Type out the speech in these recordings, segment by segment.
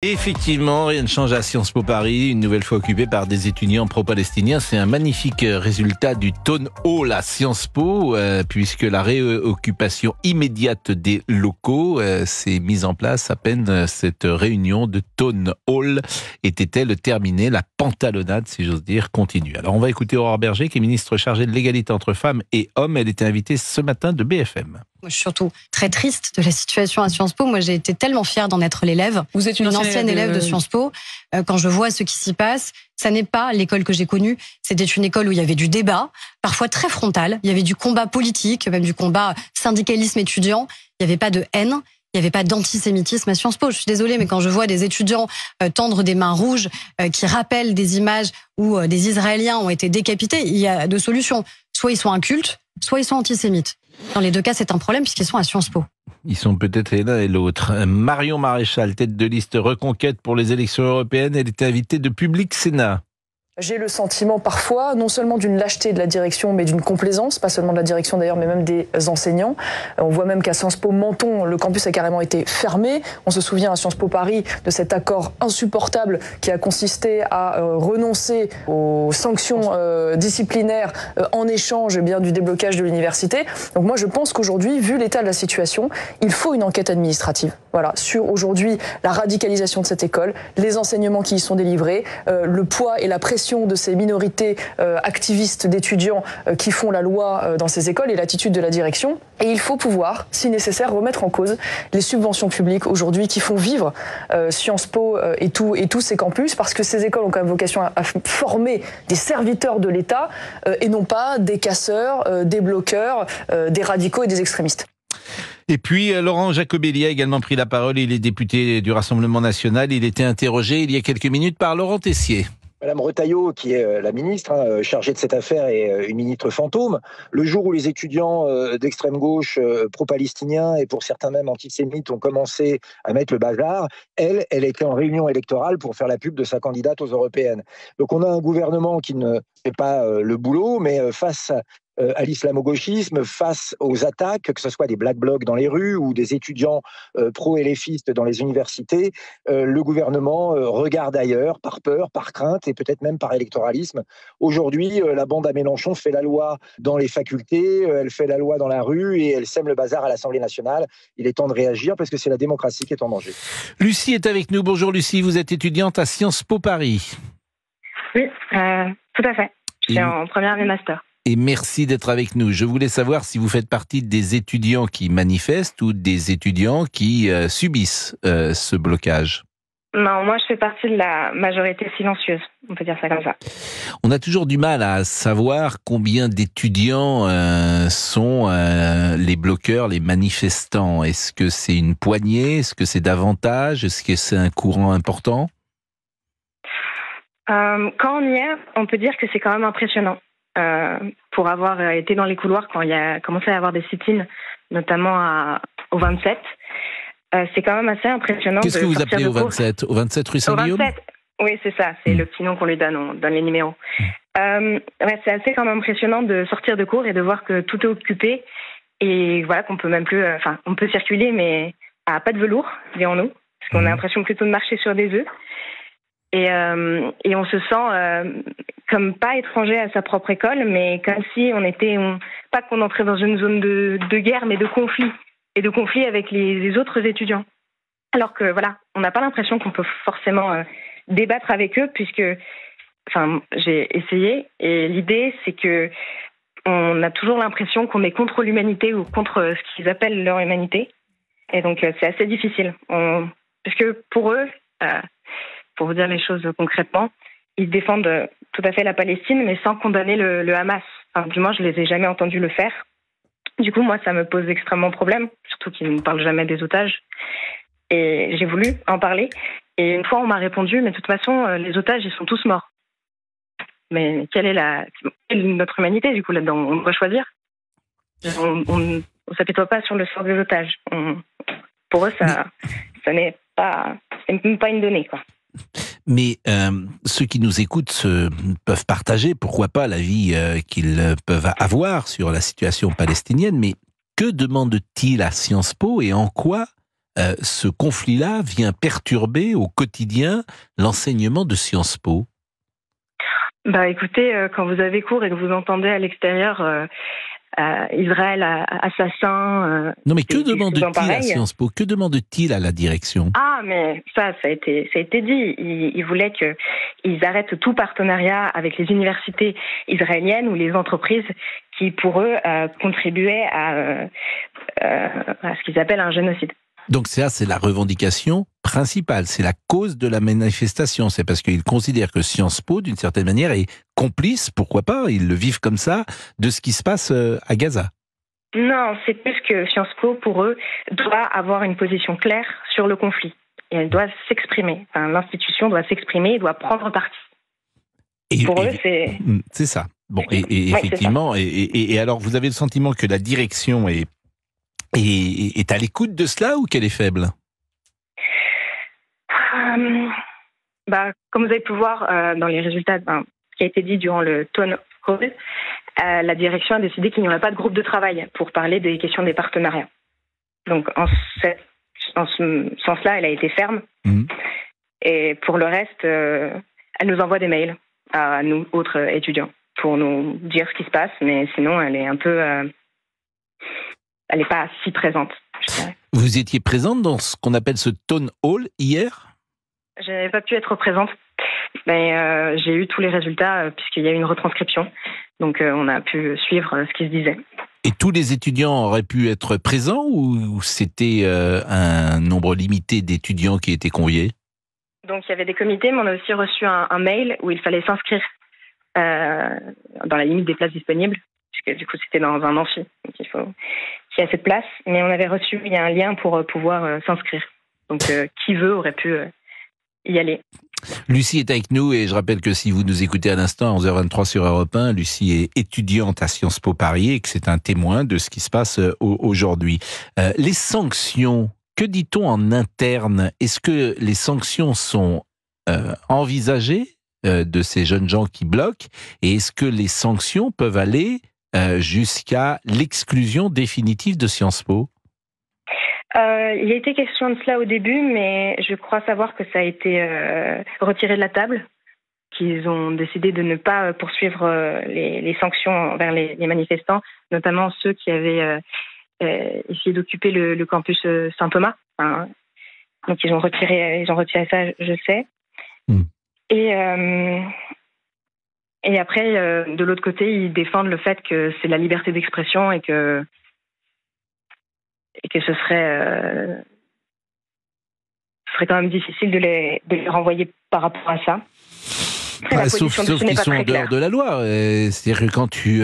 Effectivement, rien ne change à Sciences Po Paris, une nouvelle fois occupée par des étudiants pro-palestiniens. C'est un magnifique résultat du Town Hall à Sciences Po, puisque la réoccupation immédiate des locaux s'est mise en place à peine cette réunion de Town Hall était-elle terminée. La pantalonnade, si j'ose dire, continue. Alors on va écouter Aurore Berger, qui est ministre chargée de l'égalité entre femmes et hommes. Elle était invitée ce matin de BFM. Moi, je suis surtout très triste de la situation à Sciences Po. Moi, j'ai été tellement fière d'en être l'élève. Vous êtes une ancienne élève de Sciences Po. Quand je vois ce qui s'y passe, ça n'est pas l'école que j'ai connue. C'était une école où il y avait du débat, parfois très frontal. Il y avait du combat politique, même du combat syndicalisme étudiant. Il n'y avait pas de haine. Il n'y avait pas d'antisémitisme à Sciences Po. Je suis désolée, mais quand je vois des étudiants tendre des mains rouges qui rappellent des images où des Israéliens ont été décapités, il y a deux solutions. Soit ils sont incultes, soit ils sont antisémites. Dans les deux cas, c'est un problème puisqu'ils sont à Sciences Po. Ils sont peut-être l'un et l'autre. Marion Maréchal, tête de liste Reconquête pour les élections européennes, elle était invitée de Public Sénat. J'ai le sentiment parfois, non seulement d'une lâcheté de la direction, mais d'une complaisance, pas seulement de la direction d'ailleurs, mais même des enseignants. On voit même qu'à Sciences Po Menton, le campus a carrément été fermé. On se souvient à Sciences Po Paris de cet accord insupportable qui a consisté à renoncer aux sanctions disciplinaires en échange bien du déblocage de l'université. Donc moi je pense qu'aujourd'hui, vu l'état de la situation, il faut une enquête administrative. Voilà, sur aujourd'hui la radicalisation de cette école, les enseignements qui y sont délivrés, le poids et la pression de ces minorités activistes d'étudiants qui font la loi dans ces écoles et l'attitude de la direction. Et il faut pouvoir, si nécessaire, remettre en cause les subventions publiques aujourd'hui qui font vivre Sciences Po et tous ces campus, parce que ces écoles ont quand même vocation à former des serviteurs de l'État et non pas des casseurs, des bloqueurs, des radicaux et des extrémistes. Et puis, Laurent Jacobelli a également pris la parole. Il est député du Rassemblement national. Il était interrogé il y a quelques minutes par Laurent Tessier. Madame Retailleau, qui est la ministre chargée de cette affaire, est une ministre fantôme. Le jour où les étudiants d'extrême gauche pro-palestiniens et pour certains même antisémites ont commencé à mettre le bazar, elle était en réunion électorale pour faire la pub de sa candidate aux européennes. Donc on a un gouvernement qui ne fait pas le boulot, mais face à l'islamo-gauchisme, face aux attaques, que ce soit des black blocs dans les rues ou des étudiants pro-éléfistes dans les universités, le gouvernement regarde ailleurs par peur, par crainte et peut-être même par électoralisme. Aujourd'hui, la bande à Mélenchon fait la loi dans les facultés, elle fait la loi dans la rue et elle sème le bazar à l'Assemblée nationale. Il est temps de réagir parce que c'est la démocratie qui est en danger. Lucie est avec nous. Bonjour Lucie, vous êtes étudiante à Sciences Po Paris. Oui, tout à fait. Je suis en première année master. Et merci d'être avec nous. Je voulais savoir si vous faites partie des étudiants qui manifestent ou des étudiants qui subissent ce blocage. Non, moi je fais partie de la majorité silencieuse, on peut dire ça comme ça. On a toujours du mal à savoir combien d'étudiants sont les bloqueurs, les manifestants. Est-ce que c'est une poignée? Est-ce que c'est davantage? Est-ce que c'est un courant important? Quand on y est, on peut dire que c'est quand même impressionnant. Pour avoir été dans les couloirs quand il y a commencé à y avoir des sit-ins, notamment au 27. C'est quand même assez impressionnant. Qu'est-ce que vous appelez au 27 ? Au 27 rue Saint-Guillaume ? Oui, c'est ça. C'est le petit nom qu'on lui donne, on donne les numéros. C'est assez quand même impressionnant de sortir de cours et de voir que tout est occupé et voilà qu'on peut même plus... on peut circuler, mais à pas de velours, dirons-nous, parce qu'on a l'impression plutôt de marcher sur des œufs. Et on se sent comme pas étranger à sa propre école, mais comme si pas qu'on entrait dans une zone de guerre, mais de conflit, et de conflit avec les autres étudiants. Alors que voilà, on n'a pas l'impression qu'on peut forcément débattre avec eux, puisque, j'ai essayé, et l'idée c'est que on a toujours l'impression qu'on est contre l'humanité ou contre ce qu'ils appellent leur humanité, et donc c'est assez difficile. Parce que pour eux, pour vous dire les choses concrètement, ils défendent tout à fait la Palestine, mais sans condamner le Hamas. Enfin, du moins, je les ai jamais entendus le faire. Du coup, moi, ça me pose extrêmement problème, surtout qu'ils ne parlent jamais des otages. Et j'ai voulu en parler. Et une fois, on m'a répondu, mais de toute façon, les otages, ils sont tous morts. Mais quelle est notre humanité, du coup, là-dedans? On doit choisir. On ne s'apitoie pas sur le sort des otages. Pour eux, ça n'est pas une donnée, quoi. Mais ceux qui nous écoutent peuvent partager, pourquoi pas, l'avis qu'ils peuvent avoir sur la situation palestinienne. Mais que demandent-ils à Sciences Po et en quoi ce conflit-là vient perturber au quotidien l'enseignement de Sciences Po? Écoutez, quand vous avez cours et que vous entendez à l'extérieur Israël assassin... non, mais que demande-t-il à Sciences Po? Que demande-t-il à la direction? Ah, mais ça a été dit. Il voulait qu'ils arrêtent tout partenariat avec les universités israéliennes ou les entreprises qui, pour eux, contribuaient à ce qu'ils appellent un génocide. Donc ça, c'est la revendication principale, c'est la cause de la manifestation. C'est parce qu'ils considèrent que Sciences Po, d'une certaine manière, est complice, pourquoi pas, ils le vivent comme ça, de ce qui se passe à Gaza. Non, c'est plus que Sciences Po, pour eux, doit avoir une position claire sur le conflit. Et elle doit s'exprimer. Enfin, l'institution doit s'exprimer et doit prendre parti. Pour eux, c'est... C'est ça. Bon, et effectivement, et alors vous avez le sentiment que la direction est à l'écoute de cela ou qu'elle est faible? Comme vous avez pu voir dans les résultats, ce qui a été dit durant le Town Hall, la direction a décidé qu'il n'y aurait pas de groupe de travail pour parler des questions des partenariats. Donc, en ce sens-là, elle a été ferme. Et pour le reste, elle nous envoie des mails à nous, autres étudiants, pour nous dire ce qui se passe, mais sinon, elle est un peu... elle n'est pas si présente, je dirais. Vous étiez présente dans ce qu'on appelle ce Town Hall hier? Je n'avais pas pu être présente, mais j'ai eu tous les résultats puisqu'il y a eu une retranscription. Donc on a pu suivre ce qui se disait. Et tous les étudiants auraient pu être présents ou c'était un nombre limité d'étudiants qui étaient conviés? Donc il y avait des comités, mais on a aussi reçu un mail où il fallait s'inscrire dans la limite des places disponibles, puisque du coup c'était dans un amphi, donc il faut qu'il y ait assez de place. Mais on avait reçu, il y a un lien pour pouvoir s'inscrire. Donc qui veut aurait pu y aller. Lucie est avec nous et je rappelle que si vous nous écoutez à l'instant à 11h23 sur Europe 1, Lucie est étudiante à Sciences Po Paris et que c'est un témoin de ce qui se passe aujourd'hui. Les sanctions, que dit-on en interne? Est-ce que les sanctions sont envisagées de ces jeunes gens qui bloquent? Et est-ce que les sanctions peuvent aller jusqu'à l'exclusion définitive de Sciences Po? Il a été question de cela au début, mais je crois savoir que ça a été retiré de la table, qu'ils ont décidé de ne pas poursuivre les sanctions envers les manifestants, notamment ceux qui avaient essayé d'occuper le campus Saint-Thomas. Donc ils ont retiré ça, je sais. Et après, de l'autre côté, ils défendent le fait que c'est la liberté d'expression et que ce serait quand même difficile de les renvoyer par rapport à ça. Sauf qu'ils sont en dehors de la loi. C'est-à-dire que quand tu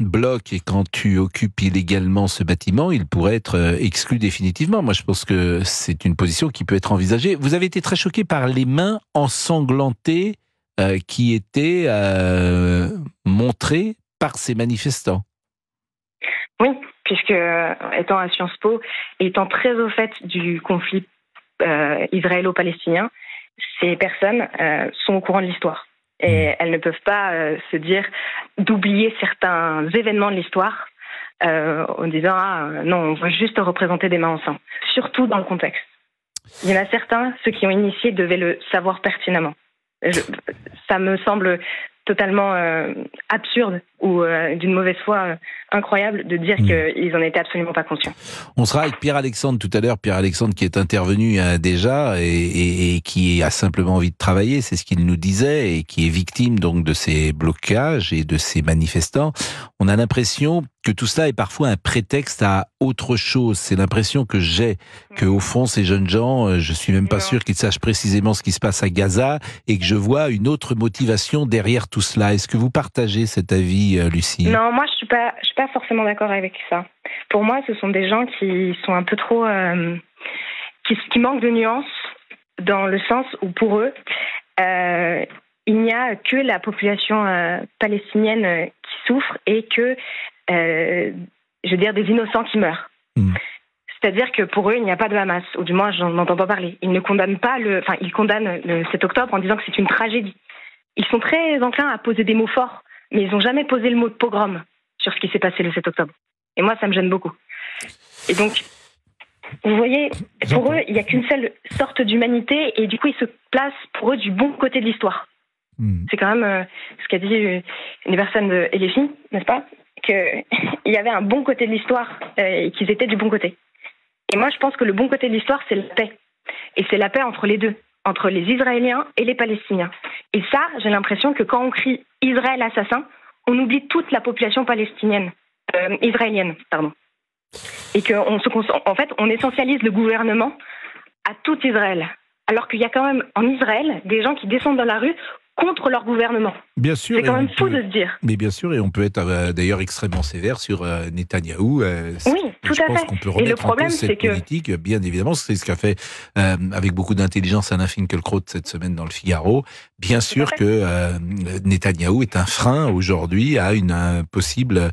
bloques et quand tu occupes illégalement ce bâtiment, il pourrait être exclu définitivement. Moi, je pense que c'est une position qui peut être envisagée. Vous avez été très choqué par les mains ensanglantées qui étaient montrées par ces manifestants. Oui, puisque étant à Sciences Po, étant très au fait du conflit israélo-palestinien, ces personnes sont au courant de l'histoire. Et elles ne peuvent pas se dire d'oublier certains événements de l'histoire en disant « non, on veut juste représenter des mains ensemble », surtout dans le contexte. Il y en a certains, ceux qui ont initié, devaient le savoir pertinemment. Ça me semble totalement absurde ou d'une mauvaise foi incroyable de dire qu'ils en étaient absolument pas conscients. On sera avec Pierre-Alexandre tout à l'heure, Pierre-Alexandre qui est intervenu déjà et qui a simplement envie de travailler, c'est ce qu'il nous disait, et qui est victime donc de ces blocages et de ces manifestants. On a l'impression que tout cela est parfois un prétexte à autre chose. C'est l'impression que j'ai, que au fond ces jeunes gens, je suis même pas sûr qu'ils sachent précisément ce qui se passe à Gaza et que je vois une autre motivation derrière tout cela. Est-ce que vous partagez cet avis, Lucie? Non, moi je suis pas forcément d'accord avec ça. Pour moi, ce sont des gens qui sont un peu trop, qui manquent de nuances dans le sens où pour eux, il n'y a que la population palestinienne qui souffre et que, je veux dire, des innocents qui meurent. C'est-à-dire que pour eux, il n'y a pas de Hamas, ou du moins, j'en entends pas parler. Ils ne condamnent pas ils condamnent le 7 octobre en disant que c'est une tragédie. Ils sont très enclins à poser des mots forts, mais ils n'ont jamais posé le mot de pogrom sur ce qui s'est passé le 7 octobre. Et moi, ça me gêne beaucoup. Et donc, Vous voyez, pour eux, il n'y a qu'une seule sorte d'humanité et du coup, ils se placent pour eux du bon côté de l'histoire. C'est quand même ce qu'a dit une personne de LFI, n'est-ce pas? Qu'il y avait un bon côté de l'histoire et qu'ils étaient du bon côté. Et moi, je pense que le bon côté de l'histoire, c'est la paix. Et c'est la paix entre les deux, entre les Israéliens et les Palestiniens. Et ça, j'ai l'impression que quand on crie Israël assassin, on oublie toute la population palestinienne, israélienne, pardon. Et en fait, on essentialise le gouvernement à tout Israël. Alors qu'il y a quand même en Israël des gens qui descendent dans la rue contre leur gouvernement. Bien sûr. C'est quand même fou de se dire. Mais bien sûr, et on peut être d'ailleurs extrêmement sévère sur Netanyahou. Oui, tout à fait. Je pense qu'on peut remettre en cause cette politique, bien évidemment. C'est ce qu'a fait avec beaucoup d'intelligence Alain Finkielkraut cette semaine dans le Figaro. Bien sûr que Netanyahou est un frein aujourd'hui à une possible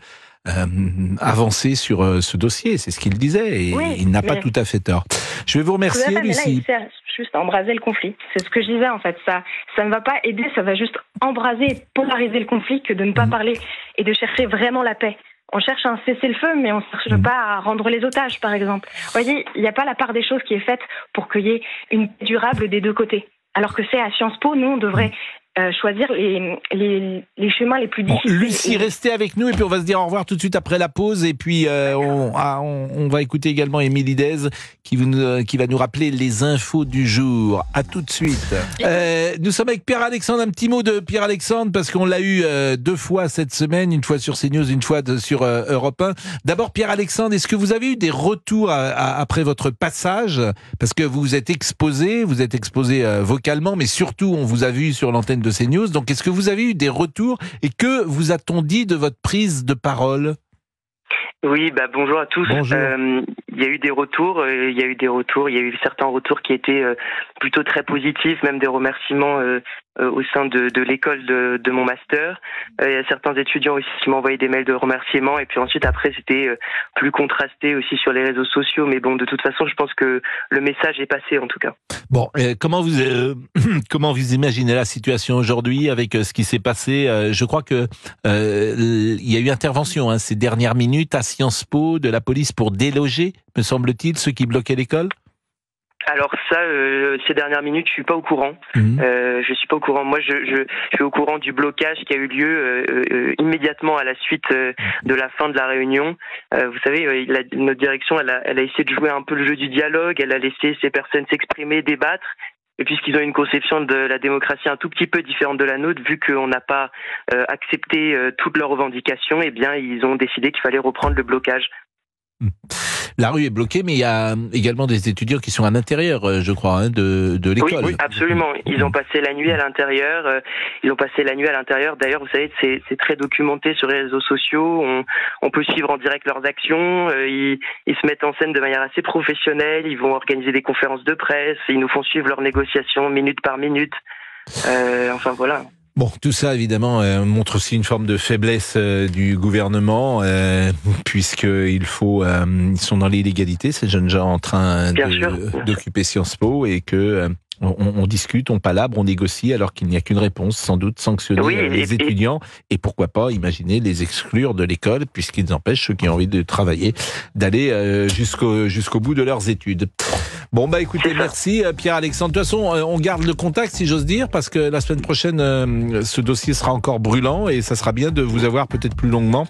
avancée sur ce dossier. C'est ce qu'il disait et il n'a pas tout à fait tort. Je vais vous remercier, Lucie. Mais là, il sert juste à embraser le conflit. C'est ce que je disais, en fait. Ça ne va pas aider, ça va juste embraser et polariser le conflit que de ne pas parler et de chercher vraiment la paix. On cherche un cessez-le-feu, mais on ne cherche pas à rendre les otages, par exemple. Vous voyez, il n'y a pas la part des choses qui est faite pour qu'il y ait une paix durable des deux côtés. Alors que c'est à Sciences Po, nous, on devrait choisir les chemins les plus difficiles. Lucie, restez avec nous et puis on va se dire au revoir tout de suite après la pause et puis on va écouter également Émilie Dez qui va nous rappeler les infos du jour. À tout de suite. Nous sommes avec Pierre-Alexandre. Un petit mot de Pierre-Alexandre parce qu'on l'a eu 2 fois cette semaine, une fois sur CNews, une fois sur Europe 1. D'abord Pierre-Alexandre, est-ce que vous avez eu des retours après votre passage? Parce que vous êtes exposé vocalement, mais surtout on vous a vu sur l'antenne de CNews. Donc, est-ce que vous avez eu des retours et que vous a-t-on dit de votre prise de parole? Oui, bonjour à tous. Bonjour. Il y a eu des retours, il y a eu certains retours qui étaient plutôt très positifs, même des remerciements au sein de l'école de mon master. Il y a certains étudiants aussi qui m'ont envoyé des mails de remerciements et puis ensuite après c'était plus contrasté aussi sur les réseaux sociaux, mais bon, de toute façon je pense que le message est passé en tout cas. Bon, comment vous imaginez la situation aujourd'hui avec ce qui s'est passé? Je crois que il y a eu intervention ces dernières minutes à Sciences Po de la police pour déloger, me semble-t-il, ceux qui bloquaient l'école. Alors ça, ces dernières minutes, je suis pas au courant. Je suis pas au courant. Moi, je suis au courant du blocage qui a eu lieu immédiatement à la suite de la fin de la réunion. Vous savez, notre direction, elle a essayé de jouer un peu le jeu du dialogue. Elle a laissé ces personnes s'exprimer, débattre. Et puisqu'ils ont une conception de la démocratie un tout petit peu différente de la nôtre, vu qu'on n'a pas accepté toutes leurs revendications, eh bien, ils ont décidé qu'il fallait reprendre le blocage. La rue est bloquée, mais il y a également des étudiants qui sont à l'intérieur, je crois, de l'école. Oui, absolument. Ils ont passé la nuit à l'intérieur. D'ailleurs, vous savez, c'est très documenté sur les réseaux sociaux. On peut suivre en direct leurs actions. Ils se mettent en scène de manière assez professionnelle. Ils vont organiser des conférences de presse. Ils nous font suivre leurs négociations minute par minute. Enfin, voilà. Bon, tout ça, évidemment, montre aussi une forme de faiblesse du gouvernement, puisqu'ils sont dans l'illégalité, ces jeunes gens en train d'occuper Sciences Po, et que on discute, on palabre, on négocie, alors qu'il n'y a qu'une réponse, sans doute sanctionner les étudiants, et pourquoi pas imaginer les exclure de l'école, puisqu'ils empêchent ceux qui ont envie de travailler d'aller jusqu'au bout de leurs études. Bon, écoutez, merci Pierre-Alexandre. De toute façon, on garde le contact, si j'ose dire, parce que la semaine prochaine, ce dossier sera encore brûlant et ça sera bien de vous avoir peut-être plus longuement.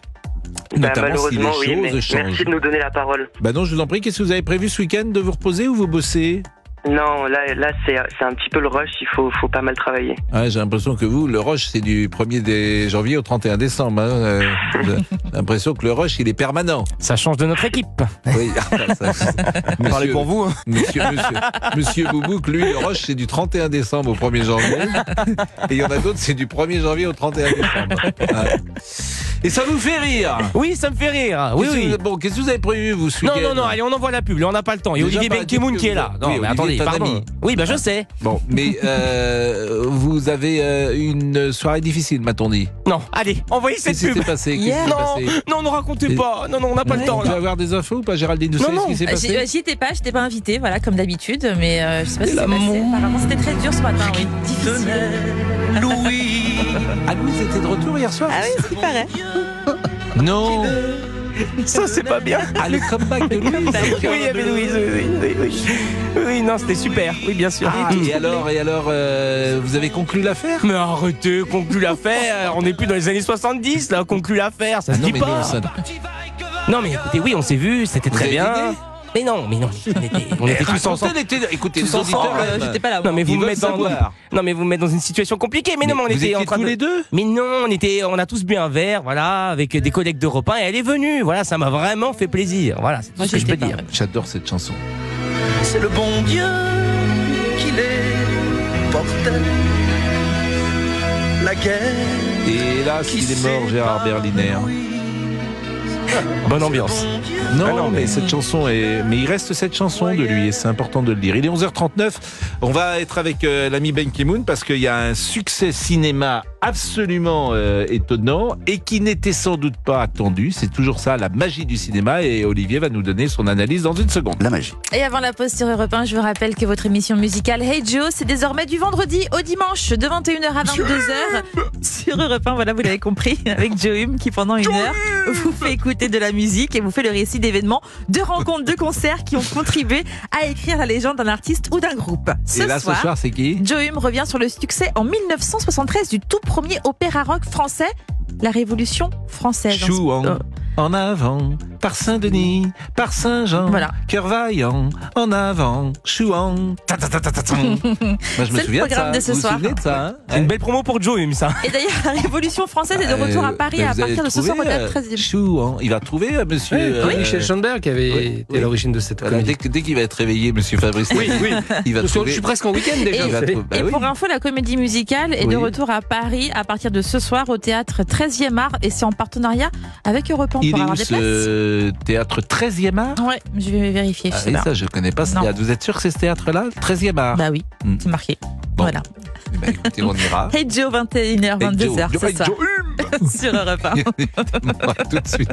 Notamment si les choses changent. Merci de nous donner la parole. Non, je vous en prie. Qu'est-ce que vous avez prévu ce week-end? De vous reposer ou vous bossez? Non, là c'est un petit peu le rush, il faut pas mal travailler. J'ai l'impression que vous, le rush, c'est du 1er janvier au 31 décembre. J'ai l'impression que le rush, il est permanent. Ça change de notre équipe. Oui. Parlez pour vous. Monsieur Boubouk, lui, le rush, c'est du 31 décembre au 1er janvier. Et il y en a d'autres, c'est du 1er janvier au 31 décembre. Et ça vous fait rire? Oui, ça me fait rire. Oui. Bon, qu'est-ce que vous avez prévu, vous, ce week-end? Non, allez, on envoie la pub. Là, on n'a pas le temps. Il y a Olivier Benkemoun qui est là. Non, mais attendez, pardon. Oui, je sais. Bon, mais vous avez une soirée difficile, m'a-t-on dit? Non, allez, envoyez cette pub. Qu'est-ce qui s'est passé? Non, ne racontez pas. Non, on n'a pas le temps. Vous pouvez avoir des infos ou pas, Géraldine Doucet? Non, ce qui s'est passé? j'y étais pas invitée, voilà, comme d'habitude, mais je sais pas ce qui s'est passé. Apparemment, c'était très dur ce matin, oui. Difficile. Louise était de retour hier soir? Ah oui, c'est ce qui paraît. Non. Ça, c'est pas bien. Ah, le comeback de Louise. Oui, il y avait Louise. Oui, non, c'était super. Oui, bien sûr. Ah, et alors, vous avez conclu l'affaire? Mais arrêtez, conclu l'affaire. On n'est plus dans les années 70, là. Conclu l'affaire, ça se dit pas. Non, mais écoutez, oui, on s'est vu, c'était très bien. Mais non, on était tous ensemble. Écoutez, tous ensemble, j'étais pas là. Non, mais vous me mettez dans une situation compliquée. Mais non, mais on était en train tous les deux. Mais non, on a tous bu un verre, voilà, avec des collègues d'Europe 1 et elle est venue. Voilà, ça m'a vraiment fait plaisir. Voilà, c'est tout ce que je peux dire. J'adore cette chanson. C'est le bon Dieu qui les portait. La guerre. Et là, s'il est mort, Gérard Berliner. Bonne ambiance. Non, mais cette chanson mais il reste cette chanson de lui et c'est important de le dire. Il est 11h39. On va être avec l'ami Ben Ki-moon parce qu'il y a un succès cinéma absolument étonnant et qui n'était sans doute pas attendu. C'est toujours ça, la magie du cinéma, et Olivier va nous donner son analyse dans une seconde. La magie. Et avant la pause sur Europe 1, je vous rappelle que votre émission musicale Hey Joe, c'est désormais du vendredi au dimanche de 21h à 22h sur Europe 1. Voilà, vous l'avez compris, avec Joe Hume qui pendant une heure vous fait écouter de la musique et vous fait le récit d'événements, de rencontres, de concerts qui ont contribué à écrire la légende d'un artiste ou d'un groupe. Ce soir, c'est qui? Joe Hume revient sur le succès en 1973 du tout premier opéra rock français, la Révolution française. Chouan, en avant, par Saint-Denis, par Saint-Jean, voilà. Cœur vaillant, en avant, Chouan. Moi, je me souviens de ça. De ce soir. Vous vous souvenez de ça, hein? C'est une belle promo pour Joe Hume, ça. Et d'ailleurs, la Révolution française est de retour à Paris à partir de ce soir au Théâtre 13e. Chouan, il va trouver monsieur Michel Schoenberg qui avait été à l'origine de cette comédie. Dès qu'il va être réveillé, monsieur Fabrice. Oui. Il va trouver. Je suis presque en week-end déjà. Et pour info, la comédie musicale est de retour à Paris à partir de ce soir au Théâtre 13e Art et c'est en partenariat avec Europe 1 pour avoir des places. Théâtre 13e Art? Ouais, je vais vérifier. Ça, je connais pas ce théâtre. Vous êtes sûr que c'est ce théâtre-là? 13e Art? Bah oui, c'est marqué. Bon. Voilà. Écoutez, on ira. Hey Joe, 21h, 22h ce soir. Sur Europe 1. Tout de suite.